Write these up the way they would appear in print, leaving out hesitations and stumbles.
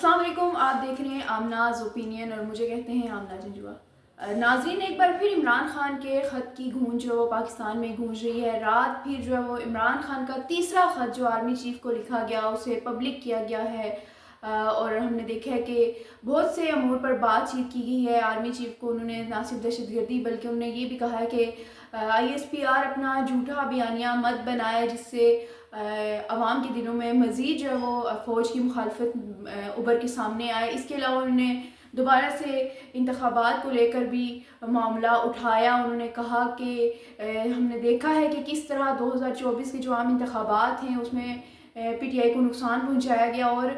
अस्सलाम वालेकुम। आप देख रहे हैं आमनाज़ ओपिनियन और मुझे कहते हैं आमना जंजुआ। नाज़रीन, एक बार फिर इमरान खान के ख़त की गूंज जो है वो पाकिस्तान में गूंज रही है। रात फिर जो है वो इमरान खान का तीसरा ख़त जो आर्मी चीफ़ को लिखा गया उसे पब्लिक किया गया है। और हमने देखा है कि बहुत से अमूर पर बातचीत की गई है। आर्मी चीफ़ को उन्होंने ना सिर्फ दहशतगर्दी बल्कि उन्होंने ये भी कहा है कि ISPR अपना झूठा बयानिया मत बनाए जिससे अवाम के दिलों में मज़ीद जो है वो फ़ौज की मुखालफत उभर के सामने आए। इसके अलावा उन्होंने दोबारा से इंतखाबात को लेकर भी मामला उठाया। उन्होंने कहा कि हमने देखा है कि किस तरह 2024 के जो आम इंतखाबात हैं उसमें PTI को नुकसान पहुंचाया गया और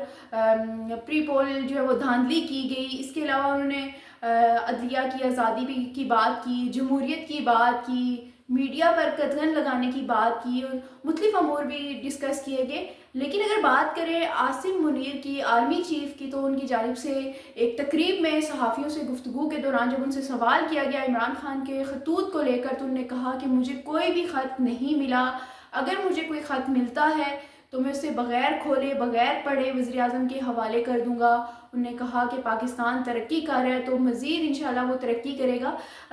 प्री पोल जो है वो धांधली की गई। इसके अलावा उन्होंने अदलिया की आज़ादी की बात की, जमहूरियत की बात की, मीडिया पर कतलन लगाने की बात की और मुख्तलिफ अमूर भी डिस्कस किए गए। लेकिन अगर बात करें आसिम मुनीर की, आर्मी चीफ़ की, तो उनकी जानिब से एक तकरीब में सहाफ़ियों से गुफ्तगू के दौरान जब उनसे सवाल किया गया इमरान खान के खतूत को लेकर तो उन्होंने कहा कि मुझे कोई भी ख़त नहीं मिला। अगर मुझे कोई ख़त मिलता है तो मैं उसे बग़ैर खोले बग़ैर पढ़े वज़ीर-ए-आज़म के हवाले कर दूँगा। उन्होंने कहा कि पाकिस्तान तरक्की कर रहा है तो मज़ीद इंशाल्लाह वो तरक्की करेगा।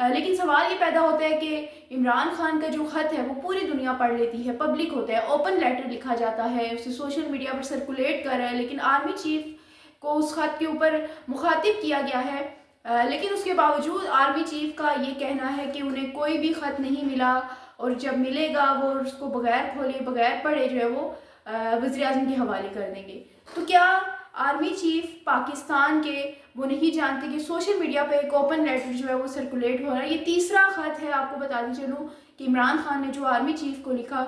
लेकिन सवाल ये पैदा होता है कि इमरान खान का जो ख़त है वो पूरी दुनिया पढ़ लेती है, पब्लिक होता है, ओपन लेटर लिखा जाता है, उसे सोशल मीडिया पर सर्कुलेट कर रहा है। लेकिन आर्मी चीफ़ को उस ख़त के ऊपर मुखातिब किया गया है। लेकिन उसके बावजूद आर्मी चीफ़ का ये कहना है कि उन्हें कोई भी ख़त नहीं मिला और जब मिलेगा वो उसको बग़ैर खोले बग़ैर पढ़े जो है वो वज़ीर-ए-आज़म के हवाले कर देंगे। तो क्या आर्मी चीफ़ पाकिस्तान के वो नहीं जानते कि सोशल मीडिया पे एक ओपन लेटर जो है वो सर्कुलेट हो रहा है? ये तीसरा ख़त है, आपको बताती चलूँ कि इमरान खान ने जो आर्मी चीफ़ को लिखा,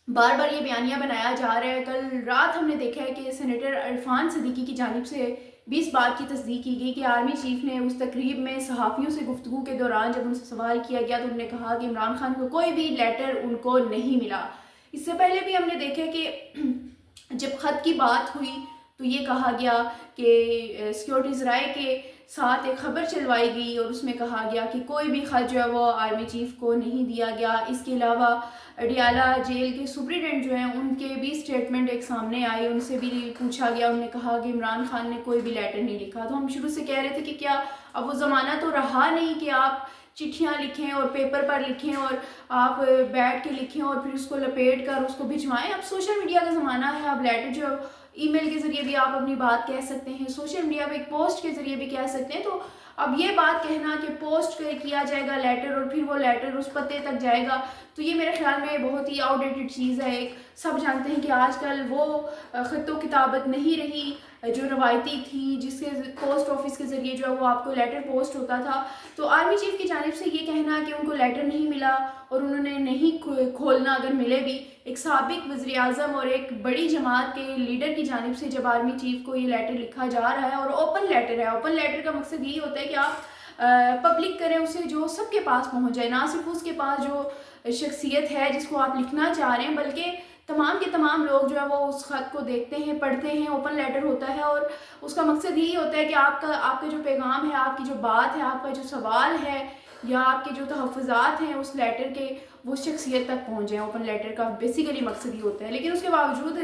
बार बार ये बयानिया बनाया जा रहा है। कल रात हमने देखा है कि सेनेटर इरफान सिद्दीकी की जानिब से भी इस बात की तस्दीक की गई कि आर्मी चीफ़ ने उस तकरीब में सहाफ़ियों से गुफ्तगू के दौरान जब उनसे सवाल किया गया तो उन्होंने कहा कि इमरान खान को कोई भी लेटर उनको नहीं मिला। इससे पहले भी हमने देखा कि जब ख़त की बात हुई तो ये कहा गया कि सिक्योरिटीज़ राय के साथ एक ख़बर चलवाई गई और उसमें कहा गया कि कोई भी ख़त जो है वो आर्मी चीफ़ को नहीं दिया गया। इसके अलावा अडियाला जेल के सुप्रीडेंट जो हैं उनके भी स्टेटमेंट एक सामने आई, उनसे भी पूछा गया, उन्होंने कहा कि इमरान खान ने कोई भी लेटर नहीं लिखा। तो हम शुरू से कह रहे थे कि क्या अब वो ज़माना तो रहा नहीं कि आप चिट्ठियाँ लिखें और पेपर पर लिखें और आप बैठ के लिखें और फिर उसको लपेट कर उसको भिजवाएं। अब सोशल मीडिया का ज़माना है, अब लेटर जो ईमेल के ज़रिए भी आप अपनी बात कह सकते हैं, सोशल मीडिया पे एक पोस्ट के ज़रिए भी कह सकते हैं। तो अब ये बात कहना कि पोस्ट किया जाएगा लेटर और फिर वो लेटर उस पते तक जाएगा, तो ये मेरे ख्याल में बहुत ही आउटडेटेड चीज़ है। एक सब जानते हैं कि आजकल वो ख़त व किताबत नहीं रही जो रवायती थी, जिसके पोस्ट ऑफिस के ज़रिए जो है वो आपको लेटर पोस्ट होता था। तो आर्मी चीफ़ की जानिब से ये कहना कि उनको लेटर नहीं मिला और उन्होंने नहीं खोलना, अगर मिले भी, एक साबिक वज़ीर-ए-आज़म और एक बड़ी जमात के लीडर की जानिब से जब आर्मी चीफ़ को ये लेटर लिखा जा रहा है और ओपन लेटर है। ओपन लेटर का मकसद यही होता है कि आप पब्लिक करें उसे, जो सबके पास पहुंच जाए, ना सिर्फ उसके पास जो शख्सियत है जिसको आप लिखना चाह रहे हैं बल्कि तमाम के तमाम लोग जो है वो उस ख़त को देखते हैं, पढ़ते हैं। ओपन लेटर होता है और उसका मकसद यही होता है कि आपका जो पैगाम है, आपकी जो बात है, आपका जो सवाल है या आपके जो तहफ़्फ़ुज़ात हैं उस लेटर के, वो शख्सियत तक पहुँच जाएँ। ओपन लेटर का बेसिकली मकसद ही होता है। लेकिन उसके बावजूद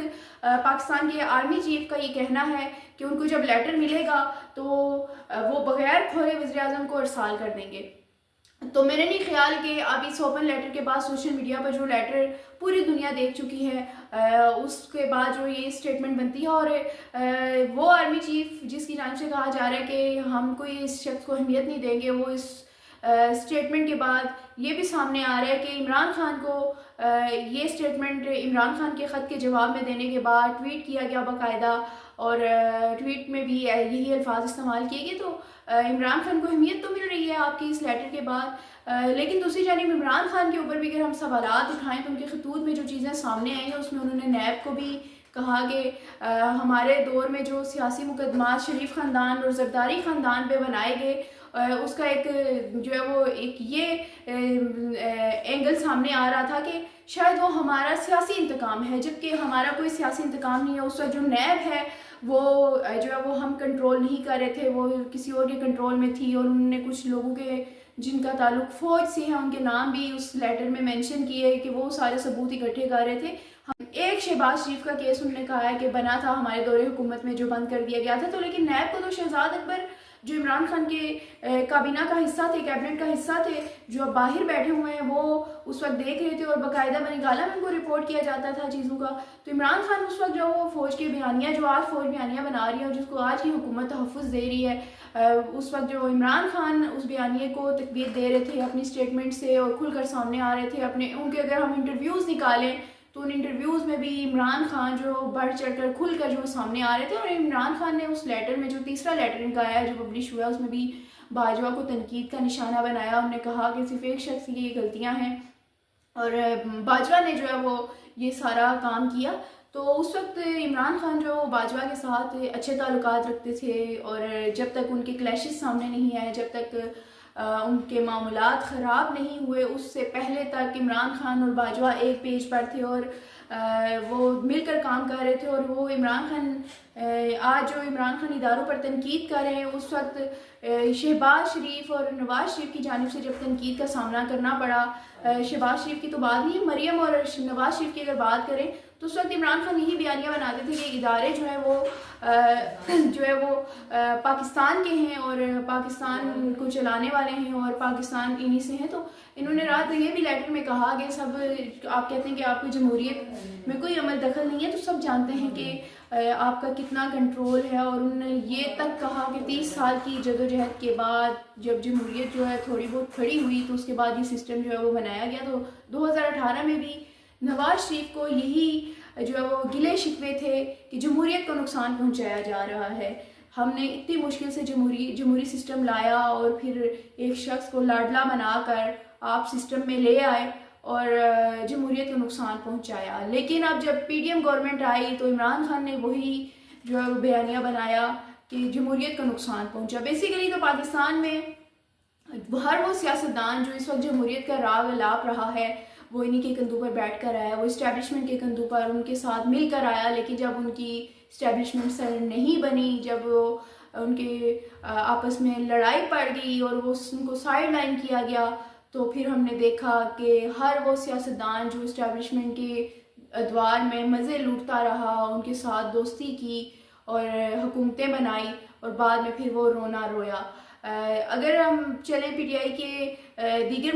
पाकिस्तान के आर्मी चीफ़ का ये कहना है कि उनको जब लेटर मिलेगा तो वो बग़ैर खोले वज़ीर-ए-आज़म को इरसाल कर देंगे। तो मेरे नहीं ख्याल कि अब इस ओपन लेटर के बाद सोशल मीडिया पर जो लेटर पूरी दुनिया देख चुकी है उसके बाद जो ये स्टेटमेंट बनती है और वो आर्मी चीफ़ जिसकी जानिब से कहा जा रहा है कि हम कोई इस शख्स को अहमियत नहीं देंगे, वो इस स्टेटमेंट के बाद ये भी सामने आ रहा है कि इमरान खान को ये स्टेटमेंट इमरान खान के ख़त के जवाब में देने के बाद ट्वीट किया गया बाकायदा और ट्वीट में भी यही अल्फाज इस्तेमाल किए गए। तो इमरान खान को अहमियत तो मिल रही है आपकी इस लेटर के बाद, लेकिन दूसरी जानिब इमरान खान के ऊपर भी अगर हम सवालात उठाएं तो उनके खतूत में जो चीज़ें सामने आई हैं उसमें उन्होंने नैब को भी कहा कि हमारे दौर में जो सियासी मुकदमा शरीफ ख़ानदान और ज़रदारी ख़ानदान पे बनाए गए उसका एक जो है वो एक ये एंगल सामने आ रहा था कि शायद वो हमारा सियासी इंतकाम है, जबकि हमारा कोई सियासी इंतकाम नहीं है। उस वक्त जो नैब है वो जो है वो हम कंट्रोल नहीं कर रहे थे, वो किसी और के कंट्रोल में थी और उन्होंने कुछ लोगों के जिनका ताल्लुक फ़ौज से है उनके नाम भी उस लेटर में मेंशन किए कि वो सारे सबूत इकट्ठे कर रहे थे। एक शहबाज शरीफ का केस उन्होंने कहा है कि बना था हमारे दौरे हुकूमत में जो बंद कर दिया गया था, तो लेकिन नैब को तो शहजाद अकबर जो इमरान खान के काबीना का हिस्सा थे, कैबिनेट का हिस्सा थे, जो अब बाहर बैठे हुए हैं, वो उस वक्त देख रहे थे और बाकायदा बनीगाला में उनको रिपोर्ट किया जाता था चीज़ों का। तो इमरान खान उस वक्त जो वो फौज के बयानिया जो आज फौज बयानिया बना रही है और जिसको आज की हुकूमत तहफ़्फ़ुज़ दे रही है, उस वक्त जो इमरान खान उस बयानिए को तकबीर दे रहे थे अपनी स्टेटमेंट से और खुलकर सामने आ रहे थे अपने उनके। अगर हम इंटरव्यूज़ निकालें तो उन इंटरव्यूज़ में भी इमरान खान जो बढ़ चढ़कर खुलकर जो सामने आ रहे थे। और इमरान खान ने उस लेटर में, जो तीसरा लेटर इनका आया है जो पब्लिश हुआ, उसमें भी बाजवा को तनकीद का निशाना बनाया। उन्होंने कहा कि सिर्फ एक शख्स की ये गलतियां हैं और बाजवा ने जो है वो ये सारा काम किया। तो उस वक्त इमरान खान जो बाजवा के साथ अच्छे ताल्लुकात रखते थे और जब तक उनके क्लैशेस सामने नहीं आए, जब तक उनके मामलात ख़राब नहीं हुए, उससे पहले तक इमरान खान और बाजवा एक पेज पर थे और वो मिलकर काम कर रहे थे। और वो इमरान खान आज जो इमरान खान इदारों पर तनकीद कर रहे हैं, उस वक्त शहबाज शरीफ और नवाज शरीफ की जानिब से जब तनकीद का सामना करना पड़ा, शहबाज शरीफ की तो बात नहीं, मरियम और नवाज शरीफ की अगर बात करें तो उस वक्त इमरान खान यही बयानियाँ बनाते थे कि इदारे जो है वो पाकिस्तान के हैं और पाकिस्तान को चलाने वाले हैं और पाकिस्तान इन्हीं से हैं। तो इन्होंने रात ये भी लेटर में कहा कि सब आप कहते हैं कि आपकी जमहूरियत में कोई अमल दखल नहीं है, तो सब जानते हैं कि आपका कितना कंट्रोल है। और उन्होंने ये तक कहा कि 30 साल की जदोजहद के बाद जब जमहूरियत जो है थोड़ी बहुत खड़ी हुई तो उसके बाद ये सिस्टम जो है वो बनाया गया। तो 2018 में भी नवाज शरीफ को यही जो है वो गिले शिकवे थे कि जमहूरियत को नुकसान पहुंचाया जा रहा है। हमने इतनी मुश्किल से जमहूरी सिस्टम लाया और फिर एक शख्स को लाडला बनाकर आप सिस्टम में ले आए और जमहूरियत को नुकसान पहुंचाया। लेकिन अब जब पीडीएम गवर्नमेंट आई तो इमरान खान ने वही जो है वो बयानिया बनाया कि जमहूरियत को नुकसान पहुंचा। बेसिकली तो पाकिस्तान में हर वो सियासतदान जो इस वक्त जमहूरियत का राग अलाप रहा है वो इन्हीं के कंधों पर बैठ कर आया, वो इस्टेब्लिशमेंट के कंधों पर उनके साथ मिलकर आया। लेकिन जब उनकी इस्टेब्लिशमेंट सर नहीं बनी, जब उनके आपस में लड़ाई पड़ गई और वो उनको साइड लाइन किया गया, तो फिर हमने देखा कि हर वो सियासतदान जो इस्टेब्लिशमेंट के अदवार में मज़े लूटता रहा, उनके साथ दोस्ती की और हुकूमतें बनाई और बाद में फिर वो रोना रोया। अगर हम चले पीटीआई के दीगर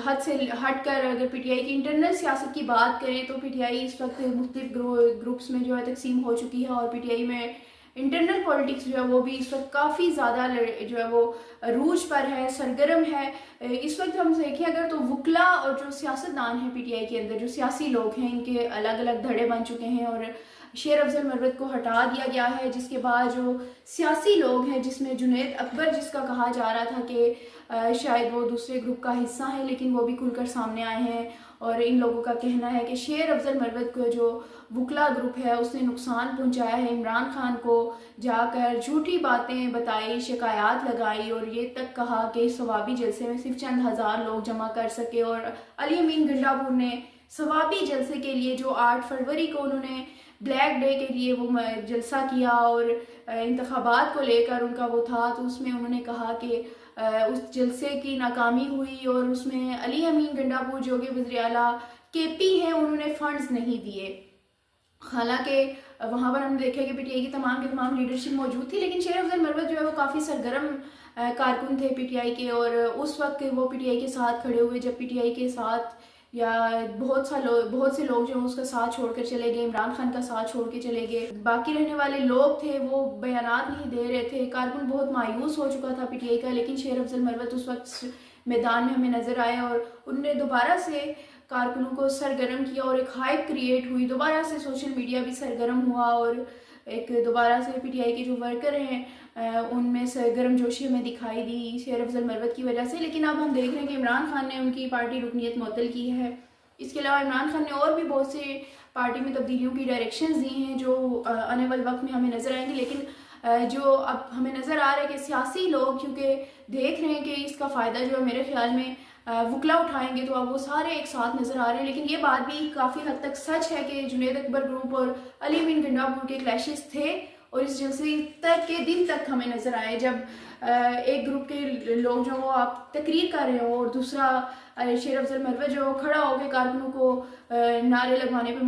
हद से हट कर अगर पीटीआई की इंटरनल सियासत की बात करें तो पीटीआई इस वक्त मुख्तलिफ ग्रुप्स में जो है तकसीम हो चुकी है और पीटीआई में इंटरनल पॉलिटिक्स जो है वो भी इस वक्त काफ़ी ज़्यादा जो है वो रूज पर है, सरगर्म है। इस वक्त हम देखें अगर तो वकला और जो सियासतदान हैं पीटीआई के अंदर, जो सियासी लोग हैं, इनके अलग अलग धड़े बन चुके हैं और शेर अफजल मरवत को हटा दिया गया है, जिसके बाद जो सियासी लोग हैं जिसमें जुनैद अकबर जिसका कहा जा रहा था कि शायद वो दूसरे ग्रुप का हिस्सा है, लेकिन वो भी खुलकर सामने आए हैं और इन लोगों का कहना है कि शेर अफजल मरवत को जो वकला ग्रुप है उसने नुकसान पहुंचाया है, इमरान खान को जाकर झूठी बातें बताई, शिकायत लगाई और ये तक कहा कि सवाबी जलसे में सिर्फ चंद हज़ार लोग जमा कर सके। और अली अमीन गंडापुर ने सवाबी जलसे के लिए जो 8 फरवरी को उन्होंने ब्लैक डे के लिए वो जलसा किया और इंतखाबात को लेकर उनका वो था, तो उसमें उन्होंने कहा कि उस जलसे की नाकामी हुई और उसमें अली अमीन गंडापुर जो कि वज़ीर आला केपी हैं उन्होंने फंड्स नहीं दिए। हालांकि वहाँ पर हमने देखा कि पीटीआई की तमाम लीडरशिप मौजूद थी, लेकिन शेर अफजल मरवत जो है वो काफ़ी सरगर्म कारकुन थे पीटीआई के और उस वक्त वो पीटीआई के साथ खड़े हुए जब पीटीआई के साथ या बहुत से लोग जो उसका साथ छोड़कर चले गए, इमरान खान का साथ छोड़ के चले गए, बाकी रहने वाले लोग थे वो बयानात नहीं दे रहे थे। कारकुन बहुत मायूस हो चुका था पीटीआई का, लेकिन शेर अफजल मरवत उस वक्त मैदान में हमें नज़र आए और उनने दोबारा से कारकुनों को सरगर्म किया और एक हाइप क्रिएट हुई, दोबारा से सोशल मीडिया भी सरगर्म हुआ और एक दोबारा से पीटीआई के जो वर्कर हैं उनमें सरगर्म जोशी हमें दिखाई दी शेर अफजल मरवत की वजह से। लेकिन अब हम देख रहे हैं कि इमरान खान ने उनकी पार्टी रुकनीत मुअत्तल की है। इसके अलावा इमरान खान ने और भी बहुत से पार्टी में तब्दीलियों की डायरेक्शंस दी हैं जो आने वाले वक्त में हमें नज़र आएंगी। लेकिन जो अब हमें नज़र आ रहा है कि सियासी लोग क्योंकि देख रहे हैं कि इसका फ़ायदा जो है मेरे ख्याल में वकला उठाएंगे, तो अब वो सारे एक साथ नज़र आ रहे हैं। लेकिन ये बात भी काफ़ी हद तक सच है कि जुनैद अकबर ग्रुप और अली अमीन गंडापुर के क्लैशेस थे और इस जलसे तक के दिन तक हमें नज़र आए जब एक ग्रुप के लोग जो वो आप तकरीर कर रहे हो और दूसरा शेर अफजल मरवत जो खड़ा होकर कारकुनों को नारे लगवाने पर